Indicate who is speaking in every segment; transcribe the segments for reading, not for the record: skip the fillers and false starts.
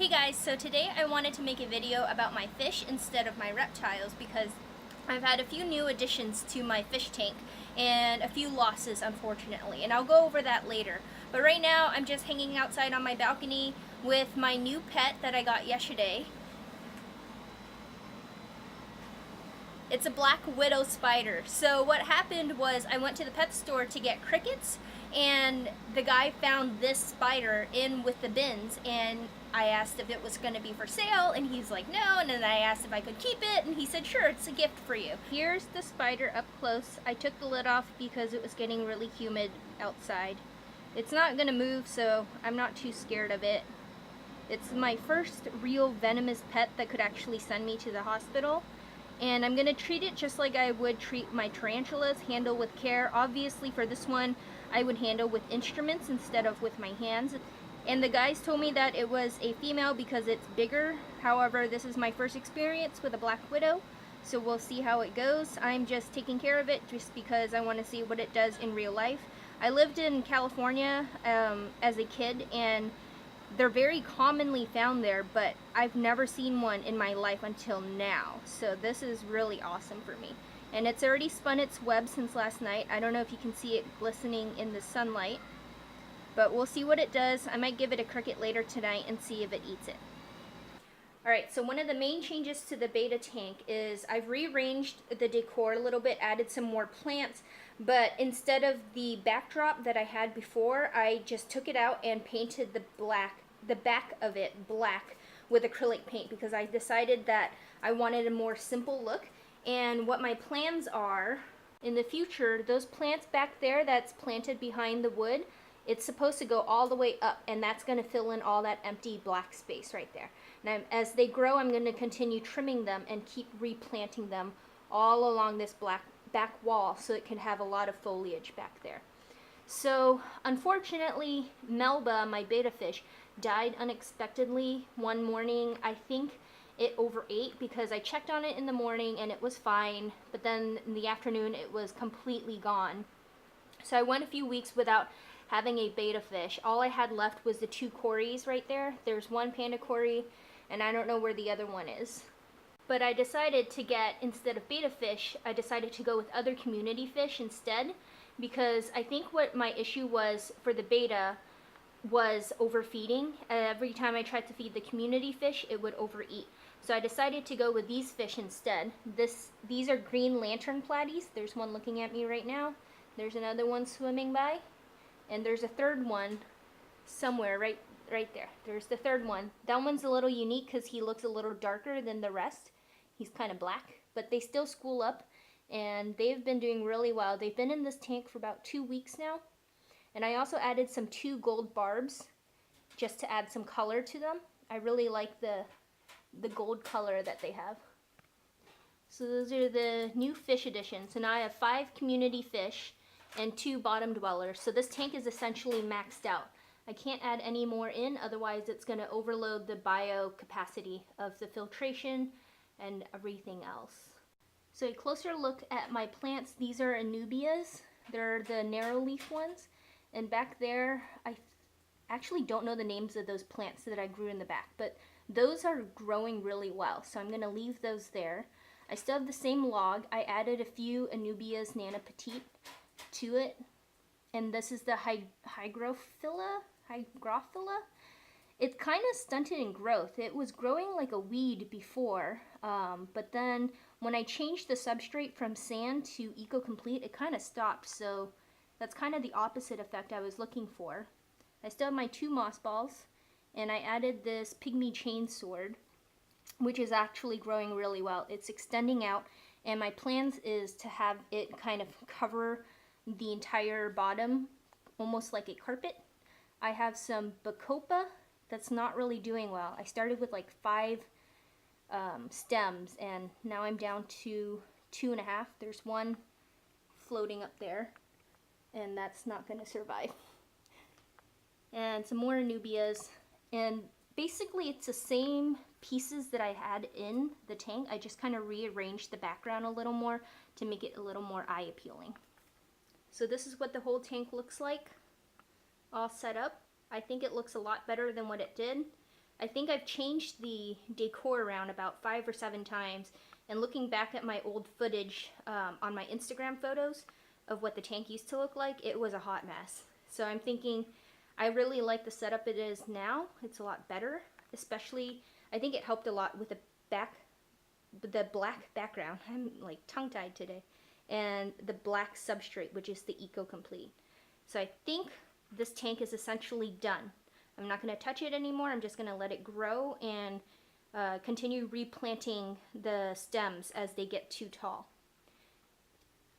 Speaker 1: Hey guys, so today I wanted to make a video about my fish instead of my reptiles because I've had a few new additions to my fish tank and a few losses, unfortunately, and I'll go over that later. But right now I'm just hanging outside on my balcony with my new pet that I got yesterday. It's a black widow spider. So what happened was I went to the pet store to get crickets, and the guy found this spider in with the bins, and I asked if it was going to be for sale, and he's like no, and then I asked if I could keep it, and he said sure, it's a gift for you. Here's the spider up close. I took the lid off because it was getting really humid outside. It's not going to move, so I'm not too scared of it. It's my first real venomous pet that could actually send me to the hospital. And I'm going to treat it just like I would treat my tarantulas, handle with care. Obviously for this one, I would handle with instruments instead of with my hands. And the guys told me that it was a female because it's bigger. However, this is my first experience with a black widow, so we'll see how it goes. I'm just taking care of it just because I want to see what it does in real life. I lived in California as a kid, and they're very commonly found there, but I've never seen one in my life until now. So this is really awesome for me. And it's already spun its web since last night. I don't know if you can see it glistening in the sunlight, but we'll see what it does. I might give it a cricket later tonight and see if it eats it. Alright, so one of the main changes to the BETTA tank is I've rearranged the decor a little bit, added some more plants, but instead of the backdrop that I had before, I just took it out and painted the back of it black with acrylic paint because I decided that I wanted a more simple look. And what my plans are in the future, those plants back there that's planted behind the wood, it's supposed to go all the way up, and that's going to fill in all that empty black space right there. And as they grow, I'm going to continue trimming them and keep replanting them all along this back wall so it can have a lot of foliage back there. So unfortunately, Melba, my betta fish, died unexpectedly one morning. I think it overate because I checked on it in the morning and it was fine, but then in the afternoon it was completely gone. So I went a few weeks without having a betta fish. All I had left was the two cories right there. There's one panda cory, and I don't know where the other one is. But I decided to get, instead of betta fish, I decided to go with other community fish instead, because I think what my issue was for the betta was overfeeding. Every time I tried to feed the community fish, it would overeat. So I decided to go with these fish instead. These are green lantern platies. There's one looking at me right now. There's another one swimming by. And there's a third one somewhere right there. There's the third one. That one's a little unique because he looks a little darker than the rest. He's kind of black, but they still school up, and they've been doing really well. They've been in this tank for about 2 weeks now. And I also added some 2 gold barbs just to add some color to them. I really like the gold color that they have. So those are the new fish additions. So now I have 5 community fish and 2 bottom dwellers. So this tank is essentially maxed out. I can't add any more in, otherwise it's going to overload the bio capacity of the filtration and everything else. So a closer look at my plants. These are anubias. They're the narrow leaf ones. And back there, I actually don't know the names of those plants that I grew in the back, but those are growing really well. So I'm going to leave those there. I still have the same log. I added a few anubias nana petite to it, and this is the hygrophila. It's kind of stunted in growth. It was growing like a weed before, but then when I changed the substrate from sand to Eco-Complete, it kind of stopped. So that's kind of the opposite effect I was looking for. I still have my 2 moss balls, and I added this pygmy chain sword, which is actually growing really well. It's extending out, and my plans is to have it kind of cover the entire bottom, almost like a carpet. I have some bacopa that's not really doing well. I started with like 5 stems, and now I'm down to 2.5. There's one floating up there, and that's not going to survive. And some more anubias, and basically it's the same pieces that I had in the tank. I just kind of rearranged the background a little more to make it a little more eye appealing. So this is what the whole tank looks like, all set up. I think it looks a lot better than what it did. I think I've changed the decor around about 5 or 7 times, and looking back at my old footage on my Instagram photos of what the tank used to look like, it was a hot mess. So I'm thinking I really like the setup it is now. It's a lot better, especially I think it helped a lot with the black background. I'm like tongue-tied today. And the black substrate, which is the Eco Complete. So I think this tank is essentially done. I'm not going to touch it anymore. I'm just going to let it grow and continue replanting the stems as they get too tall.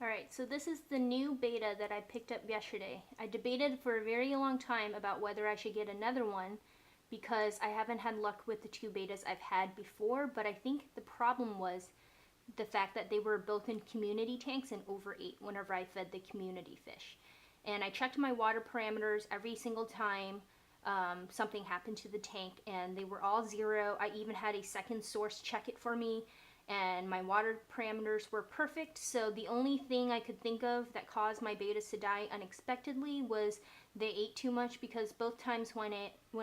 Speaker 1: Alright, so this is the new beta that I picked up yesterday. I debated for a very long time about whether I should get another one because I haven't had luck with the 2 betas I've had before, but I think the problem was the fact that they were built-in community tanks and overate whenever I fed the community fish. And I checked my water parameters every single time something happened to the tank, and they were all 0. I even had a second source check it for me, and my water parameters were perfect. So the only thing I could think of that caused my betas to die unexpectedly was they ate too much, because both times when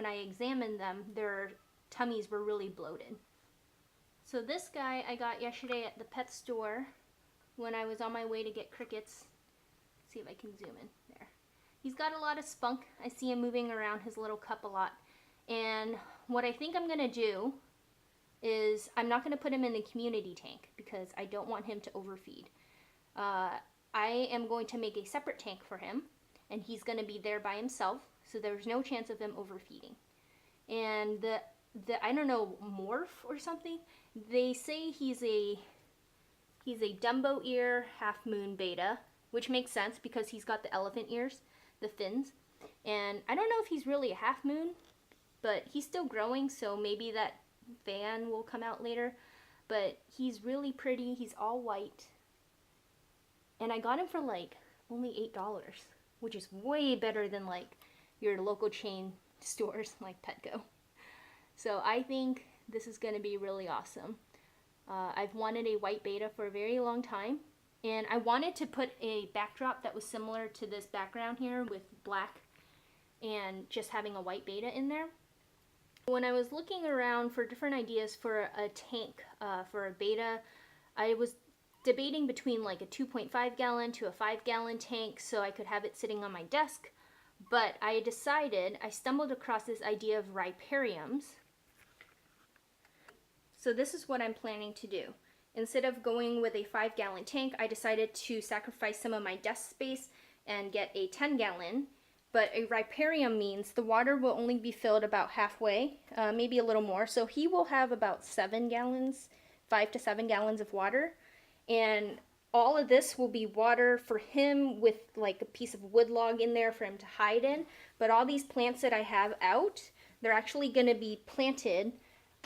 Speaker 1: I examined them, their tummies were really bloated. So this guy I got yesterday at the pet store when I was on my way to get crickets. Let's see if I can zoom in there. He's got a lot of spunk. I see him moving around his little cup a lot. And what I think I'm going to do is I'm not going to put him in the community tank because I don't want him to overfeed. I am going to make a separate tank for him, and he's going to be there by himself, so there's no chance of him overfeeding. And the I don't know, morph or something, they say he's a Dumbo ear half moon beta, which makes sense because he's got the elephant ears, the fins. And I don't know if he's really a half moon, but he's still growing, so maybe that fan will come out later. But he's really pretty. He's all white. And I got him for like only $8, which is way better than like your local chain stores like Petco. So I think this is going to be really awesome. I've wanted a white beta for a very long time, and I wanted to put a backdrop that was similar to this background here with black and just having a white beta in there. When I was looking around for different ideas for a tank for a beta, I was debating between like a 2.5 gallon to a 5 gallon tank so I could have it sitting on my desk, but I stumbled across this idea of ripariums. So this is what I'm planning to do. Instead of going with a 5 gallon tank, I decided to sacrifice some of my desk space and get a 10 gallon. But a riparium means the water will only be filled about halfway, maybe a little more. So he will have about 7 gallons, 5 to 7 gallons of water. And all of this will be water for him with like a piece of wood log in there for him to hide in. But all these plants that I have out, they're actually going to be planted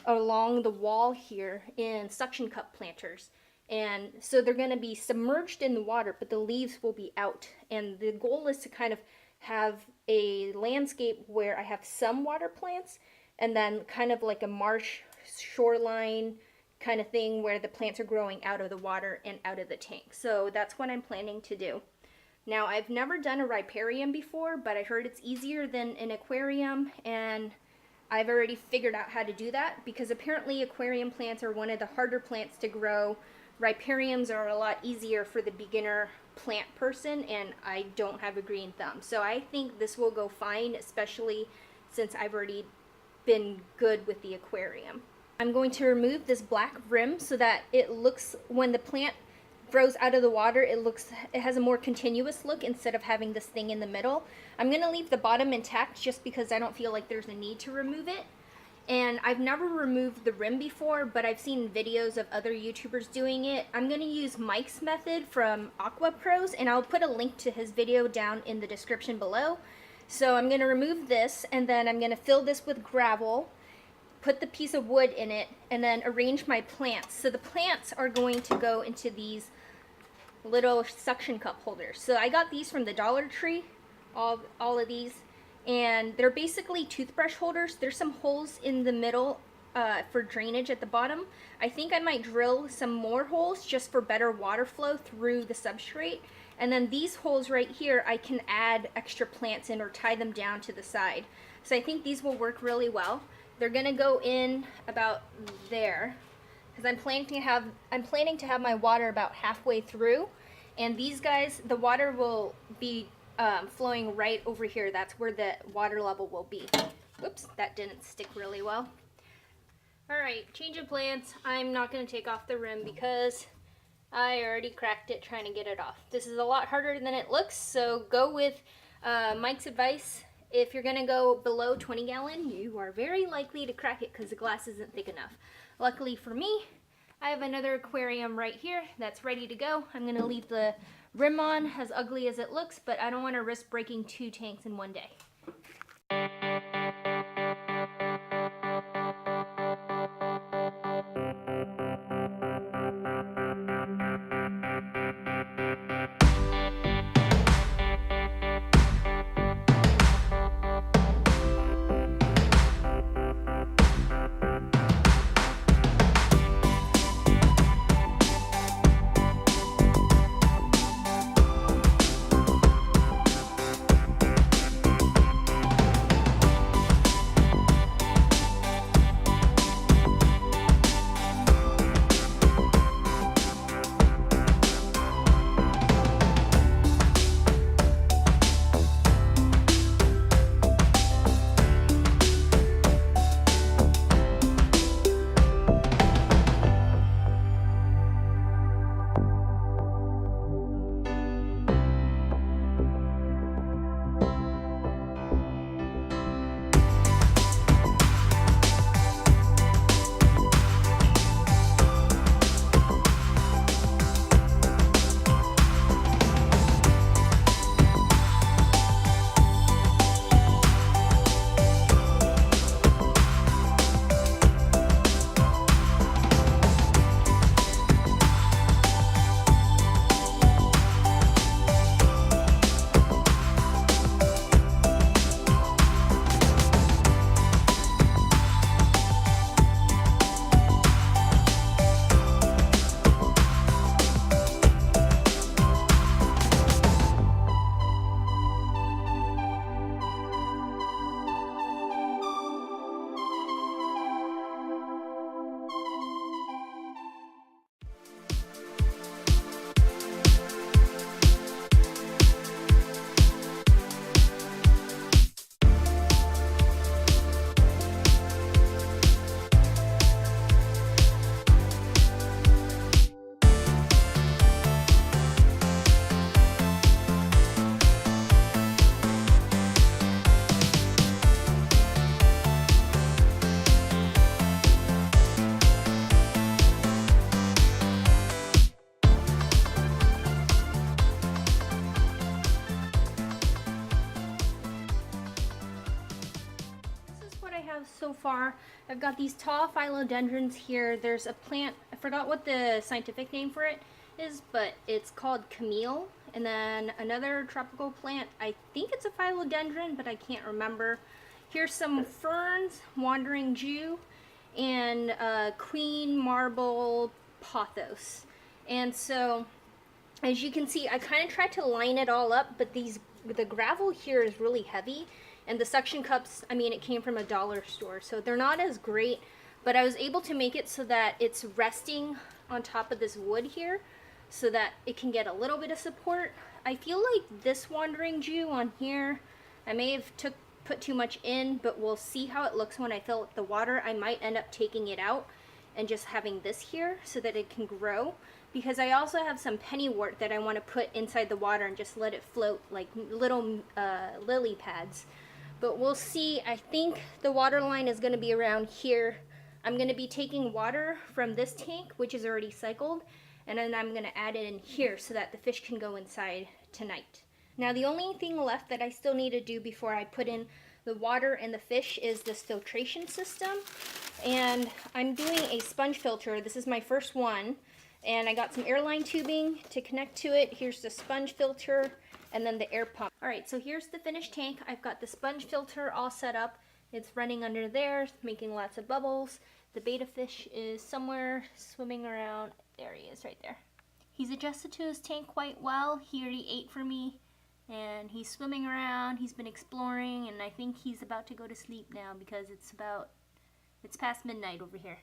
Speaker 1: along the wall here in suction cup planters, and so they're going to be submerged in the water, but the leaves will be out. And the goal is to kind of have a landscape where I have some water plants and then kind of like a marsh shoreline kind of thing where the plants are growing out of the water and out of the tank. So that's what I'm planning to do. Now, I've never done a riparium before, but I heard it's easier than an aquarium, and I've already figured out how to do that because apparently aquarium plants are one of the harder plants to grow. Ripariums are a lot easier for the beginner plant person, and I don't have a green thumb. So I think this will go fine, especially since I've already been good with the aquarium. I'm going to remove this black rim so that it looks, when the plant grows out of the water, it has a more continuous look instead of having this thing in the middle. I'm going to leave the bottom intact just because I don't feel like there's a need to remove it. And I've never removed the rim before, but I've seen videos of other YouTubers doing it. I'm going to use Mike's method from AQUAPROS, and I'll put a link to his video down in the description below. So I'm going to remove this, and then I'm going to fill this with gravel, put the piece of wood in it, and then arrange my plants. So the plants are going to go into these little suction cup holders. So I got these from the Dollar Tree, all of these, and they're basically toothbrush holders. There's some holes in the middle for drainage at the bottom. I think I might drill some more holes just for better water flow through the substrate. And then these holes right here, I can add extra plants in or tie them down to the side. So I think these will work really well. They're gonna go in about there, because I'm planning to have my water about halfway through, and these guys, the water will be flowing right over here. That's where the water level will be. Whoops, that didn't stick really well. All right, change of plans. I'm not gonna take off the rim because I already cracked it trying to get it off. This is a lot harder than it looks, so go with Mike's advice. If you're gonna go below 20 gallon, you are very likely to crack it because the glass isn't thick enough. Luckily for me, I have another aquarium right here that's ready to go. I'm gonna leave the rim on, as ugly as it looks, but I don't wanna risk breaking 2 tanks in one day. So far, I've got these tall philodendrons here. There's a plant, I forgot what the scientific name for it is, but it's called camille. And then another tropical plant, I think it's a philodendron, but I can't remember. Here's some ferns, wandering Jew, and queen marble pothos. And so, as you can see, I kind of tried to line it all up, but the gravel here is really heavy. And the suction cups, I mean, it came from a dollar store, so they're not as great, but I was able to make it so that it's resting on top of this wood here so that it can get a little bit of support. I feel like this wandering Jew on here, I may have put too much in, but we'll see how it looks when I fill up the water. I might end up taking it out and just having this here so that it can grow, because I also have some pennywort that I want to put inside the water and just let it float like little lily pads. But we'll see. I think the water line is going to be around here. I'm going to be taking water from this tank, which is already cycled, and then I'm going to add it in here so that the fish can go inside tonight. Now the only thing left that I still need to do before I put in the water and the fish is this filtration system. And I'm doing a sponge filter. This is my first one. And I got some airline tubing to connect to it. Here's the sponge filter and then the air pump. All right, so here's the finished tank. I've got the sponge filter all set up. It's running under there, making lots of bubbles. The betta fish is somewhere swimming around. There he is right there. He's adjusted to his tank quite well. He already ate for me and he's swimming around. He's been exploring and I think he's about to go to sleep now because it's about It's past midnight over here.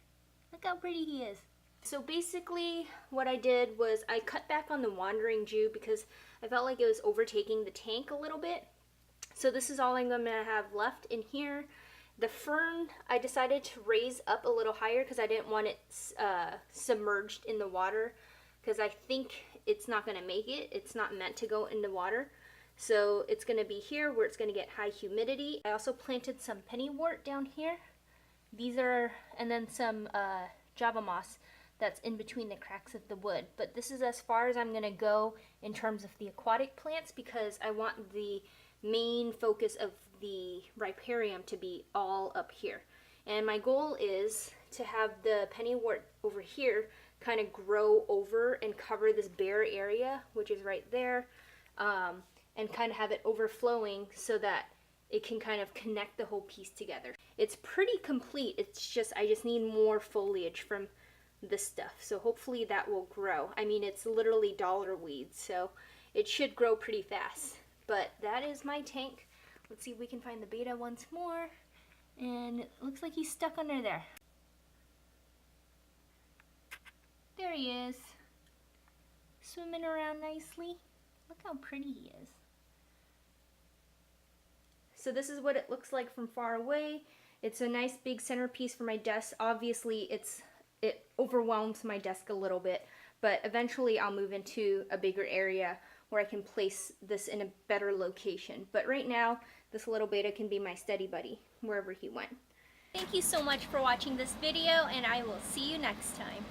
Speaker 1: Look how pretty he is. So basically what I did was I cut back on the wandering Jew because I felt like it was overtaking the tank a little bit. So this is all I'm going to have left in here. The fern, I decided to raise up a little higher because I didn't want it submerged in the water, because I think it's not going to make it. It's not meant to go in the water. So it's going to be here where it's going to get high humidity. I also planted some pennywort down here. These are, and then some Java moss that's in between the cracks of the wood. But this is as far as I'm going to go in terms of the aquatic plants, because I want the main focus of the riparium to be all up here. And my goal is to have the pennywort over here kind of grow over and cover this bare area, which is right there, and kind of have it overflowing so that it can kind of connect the whole piece together. It's pretty complete. It's just, I just need more foliage from this stuff. So hopefully that will grow. I mean, it's literally dollar weeds, so it should grow pretty fast. But that is my tank. Let's see if we can find the BETTA once more. And it looks like he's stuck under there. There he is. Swimming around nicely. Look how pretty he is. So this is what it looks like from far away. It's a nice big centerpiece for my desk. Obviously it overwhelms my desk a little bit, but eventually I'll move into a bigger area where I can place this in a better location. But right now, this little BETTA can be my steady buddy wherever he went. Thank you so much for watching this video, and I will see you next time.